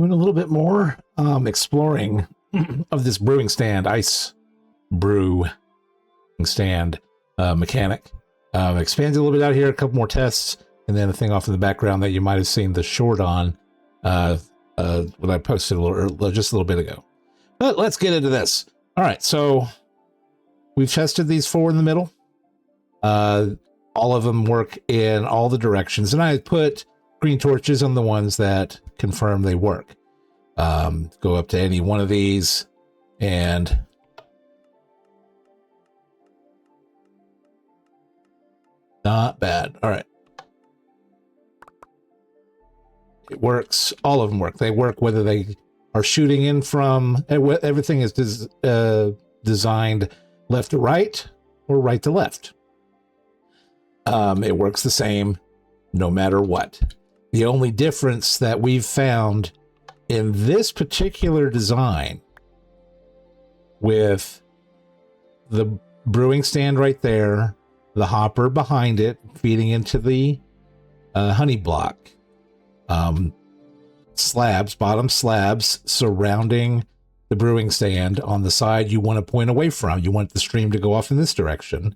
doing a little bit more exploring of this brewing stand, ice brew stand mechanic. Expanded a little bit out here, a couple more tests, and then a thing off in the background that you might have seen the short on when I posted just a little bit ago. But let's get into this. All right, so we've tested these 4 in the middle. All of them work in all the directions, and I put green torches on the ones that confirm they work. Go up to any one of these, and not bad. All right. It works. All of them work. They work whether they are shooting in from, everything is designed left to right or right to left. It works the same no matter what. The only difference that we've found in this particular design with the brewing stand right there, the hopper behind it feeding into the honey block, slabs, bottom slabs surrounding the brewing stand on the side you want to point away from. You want the stream to go off in this direction.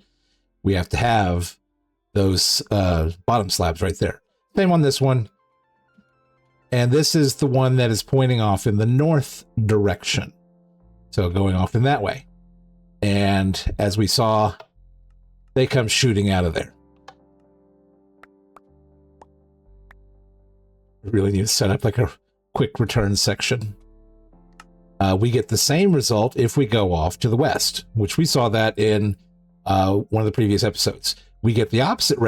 We have to have those bottom slabs right there. Same on this one. And this is the one that is pointing off in the north direction. So going off in that way. And as we saw, they come shooting out of there. We really need to set up like a quick return section. We get the same result if we go off to the west, which we saw that in one of the previous episodes. We get the opposite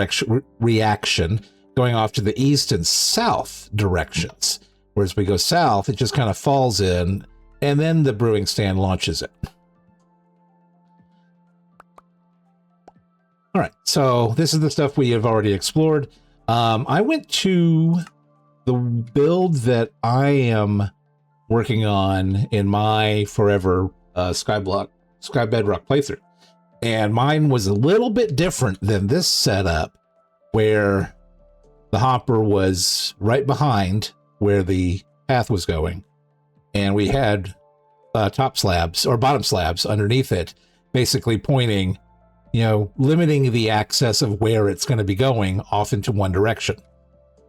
reaction going off to the east and south directions. Whereas we go south, it just kind of falls in, and then the brewing stand launches it. All right, so this is the stuff we have already explored. I went to the build that I am working on in my forever Sky Bedrock playthrough. And mine was a little bit different than this setup, where the hopper was right behind where the path was going. And we had top slabs or bottom slabs underneath it, basically pointing, limiting the access of where it's going to be going off into one direction.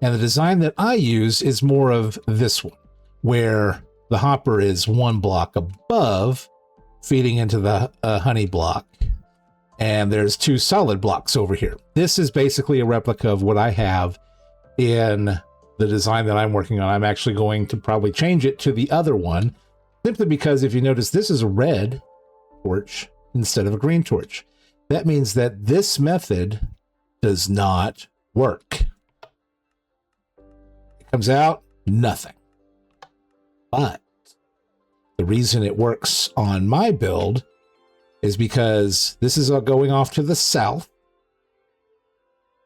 And the design that I use is more of this one, where the hopper is one block above, feeding into the honey block. And there's 2 solid blocks over here. This is basically a replica of what I have in the design that I'm working on. I'm actually going to probably change it to the other one, simply because if you notice, this is a red torch instead of a green torch. That means that this method does not work. It comes out, nothing. But the reason it works on my build is because this is going off to the south.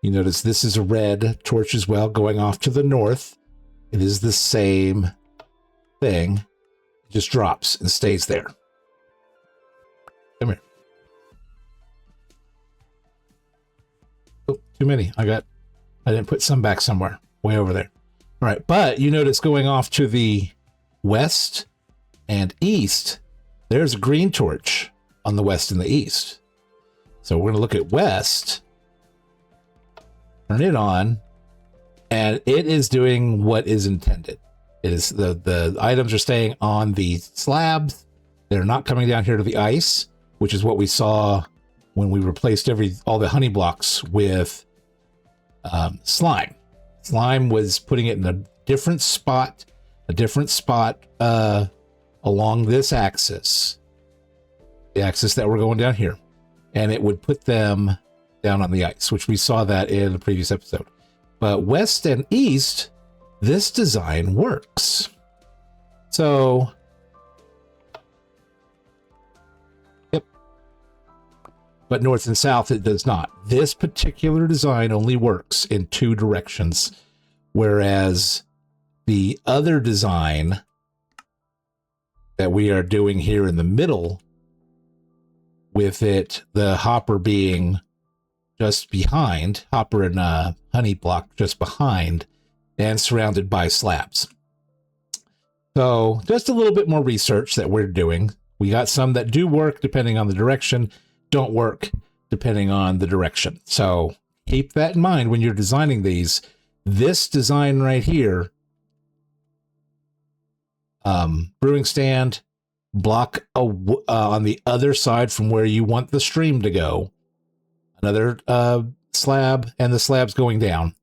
You notice this is a red torch as well, going off to the north. It is the same thing. It just drops and stays there. Come here. Oh, too many. I didn't put some back somewhere, way over there. All right, but you notice going off to the west and east, there's a green torch on the west and the east. So we're going to look at west, turn it on, and it is doing what is intended. It is the items are staying on the slabs. They're not coming down here to the ice, which is what we saw when we replaced all the honey blocks with slime. Slime was putting it in a different spot along this axis. The axis that we're going down here, and it would put them down on the ice, which we saw that in the previous episode. But west and east, this design works. So, yep. But north and south, it does not. This particular design only works in 2 directions, whereas the other design that we are doing here in the middle, with it, the hopper being just behind, hopper and honey block just behind, and surrounded by slabs. So just a little bit more research that we're doing. We got some that do work depending on the direction, don't work depending on the direction. So keep that in mind when you're designing these. This design right here, brewing stand, block on the other side from where you want the stream to go, another slab, and the slab's going down,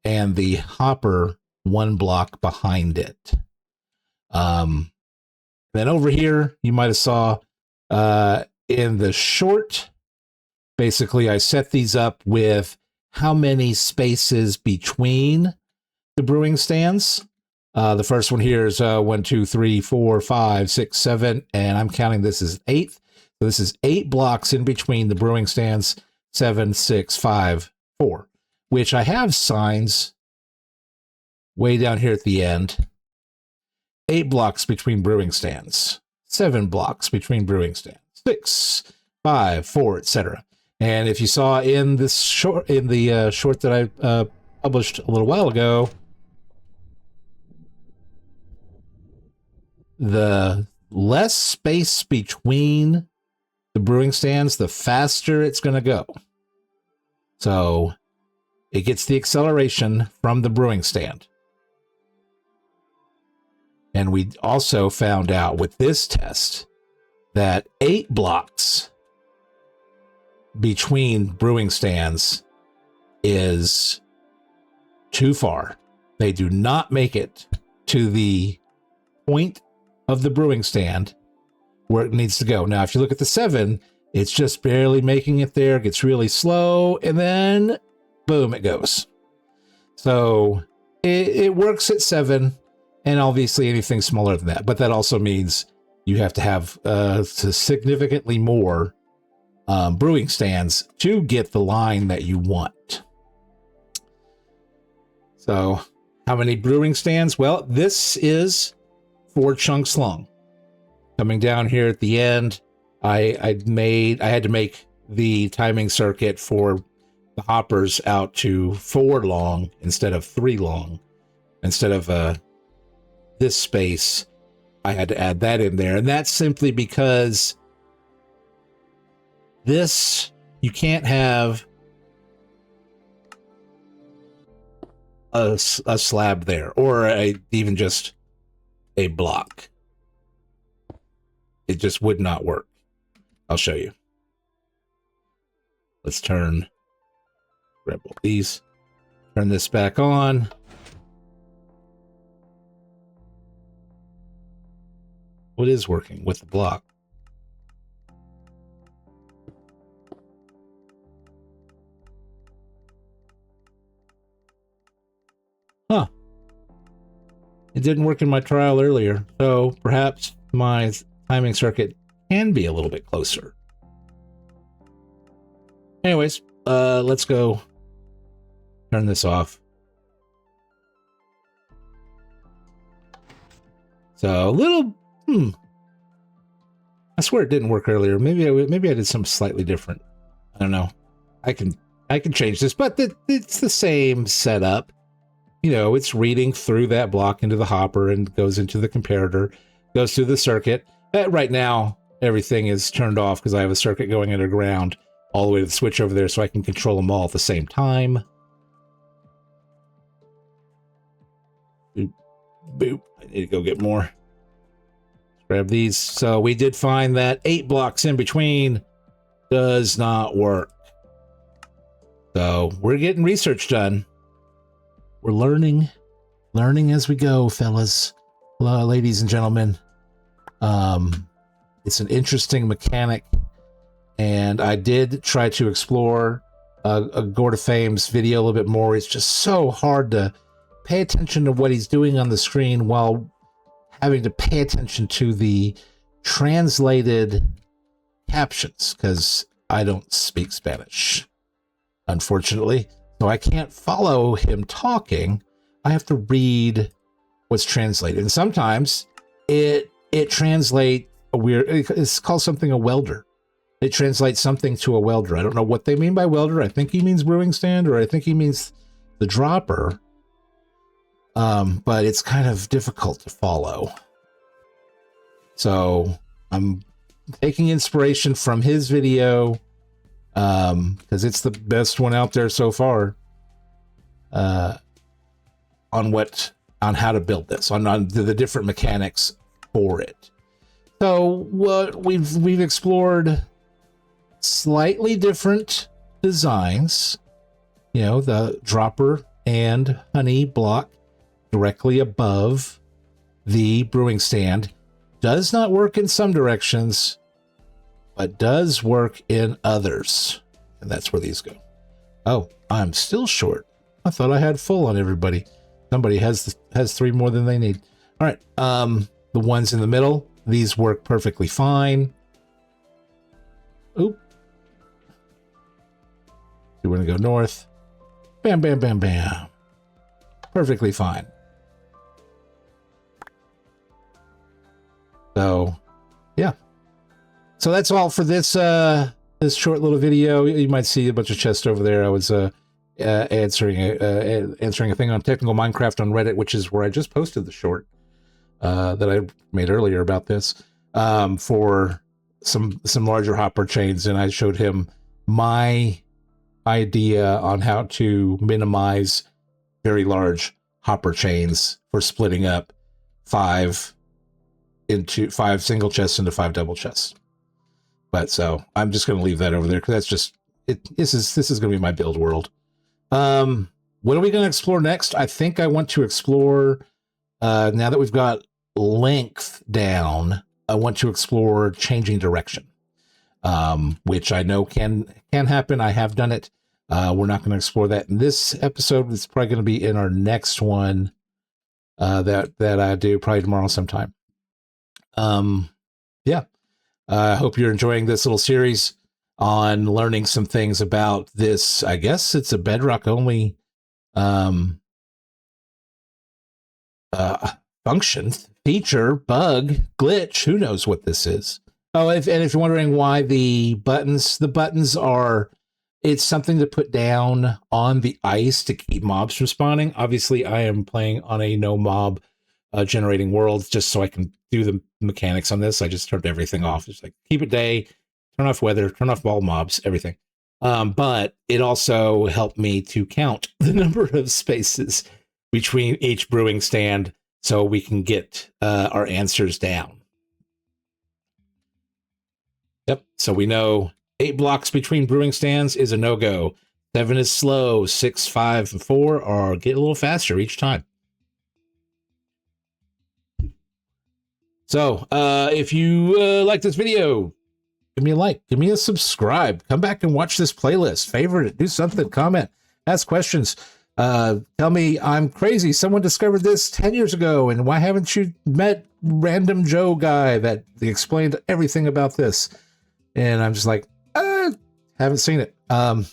and the hopper one block behind it. Then over here, you might have saw in the short, basically I set these up with how many spaces between the brewing stands. The first one here is 1, 2, 3, 4, 5, 6, 7, and I'm counting this as 8th. So this is 8 blocks in between the brewing stands, 7, 6, 5, 4, which I have signs way down here at the end. 8 blocks between brewing stands, 7 blocks between brewing stands, 6, 5, 4, etc. And if you saw in this short, short that I published a little while ago, the less space between the brewing stands, the faster it's going to go. So it gets the acceleration from the brewing stand. And we also found out with this test that 8 blocks between brewing stands is too far. They do not make it to the point of the brewing stand where it needs to go. Now, if you look at the 7, it's just barely making it there, gets really slow, and then boom, it goes. So it works at 7, and obviously anything smaller than that. But that also means you have to have significantly more brewing stands to get the line that you want. So how many brewing stands? Well, this is 4 chunks long. Coming down here at the end, I had to make the timing circuit for the hoppers out to 4 long instead of 3 long. Instead of this space, I had to add that in there. And that's simply because this, you can't have a slab there, or even just a block. It just would not work. I'll show you. Let's grab all these, turn this back on. What is working with the block? Huh. It didn't work in my trial earlier, so perhaps my timing circuit can be a little bit closer. Anyways, let's go turn this off. So a little, I swear it didn't work earlier. Maybe I did something slightly different. I don't know. I can change this, but it's the same setup. You know, it's reading through that block into the hopper and goes into the comparator, goes through the circuit. Right now, everything is turned off because I have a circuit going underground all the way to the switch over there so I can control them all at the same time. Boop, boop. I need to go get more. Let's grab these. So we did find that 8 blocks in between does not work. So we're getting research done. We're learning as we go, fellas, ladies and gentlemen. It's an interesting mechanic, and I did try to explore Gorda Fame's video a little bit more. It's just so hard to pay attention to what he's doing on the screen while having to pay attention to the translated captions, because I don't speak Spanish, unfortunately. So I can't follow him talking. I have to read what's translated. And sometimes it translates a weird, it's called something a welder. It translates something to a welder. I don't know what they mean by welder. I think he means brewing stand, or I think he means the dropper. but it's kind of difficult to follow. So I'm taking inspiration from his video, because it's the best one out there so far, on how to build this, on the different mechanics for it. So what we've explored slightly different designs, you know, the dropper and honey block directly above the brewing stand does not work in some directions, but does work in others. And that's where these go. Oh, I'm still short. I thought I had full on everybody. Somebody has 3 more than they need. All right. The ones in the middle, these work perfectly fine. Oop. You want to go north. Bam, bam, bam, bam. Perfectly fine. So, yeah. So that's all for this this short little video. You might see a bunch of chests over there. I was answering a thing on Technical Minecraft on Reddit, which is where I just posted the short that I made earlier about this, for some larger hopper chains, and I showed him my idea on how to minimize very large hopper chains for splitting up 5 single chests into 5 double chests. But so I'm just going to leave that over there, because that's just it. This is going to be my build world. What are we going to explore next? I think I want to explore, now that we've got length down, I want to explore changing direction, which I know can happen. I have done it. We're not going to explore that in this episode. It's probably going to be in our next one, that I do probably tomorrow sometime. Yeah. I hope you're enjoying this little series on learning some things about this. I guess it's a Bedrock only function, feature, bug, glitch. Who knows what this is? Oh, if you're wondering why the buttons are, it's something to put down on the ice to keep mobs from spawning. Obviously, I am playing on a no mob generating world, just so I can do the mechanics on this. I just turned everything off. It's like, keep it day, turn off weather, turn off all mobs, everything. But it also helped me to count the number of spaces between each brewing stand, so we can get our answers down. Yep. So we know 8 blocks between brewing stands is a no-go. 7 is slow. 6, 5, and 4 are get a little faster each time. So if you like this video, give me a like, give me a subscribe, come back and watch this playlist, favorite it, do something, comment, ask questions. Tell me I'm crazy. Someone discovered this 10 years ago, and why haven't you met Random Joe guy that explained everything about this? And I'm just like, haven't seen it. I'm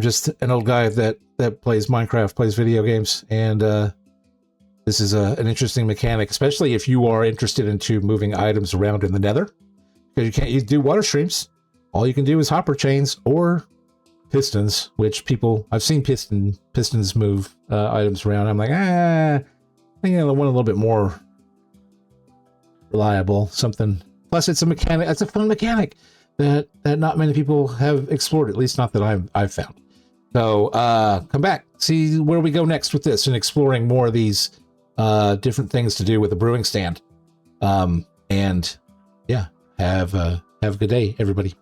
just an old guy that plays Minecraft, plays video games, and this is an interesting mechanic, especially if you are interested into moving items around in the Nether, because you can't do water streams. All you can do is hopper chains or pistons, which I've seen pistons move items around. I'm like, I think I want a little bit more reliable something. Plus, it's a mechanic. It's a fun mechanic that not many people have explored, at least not that I've found. So come back, see where we go next with this, and exploring more of these different things to do with the brewing stand. And yeah, have a good day, everybody.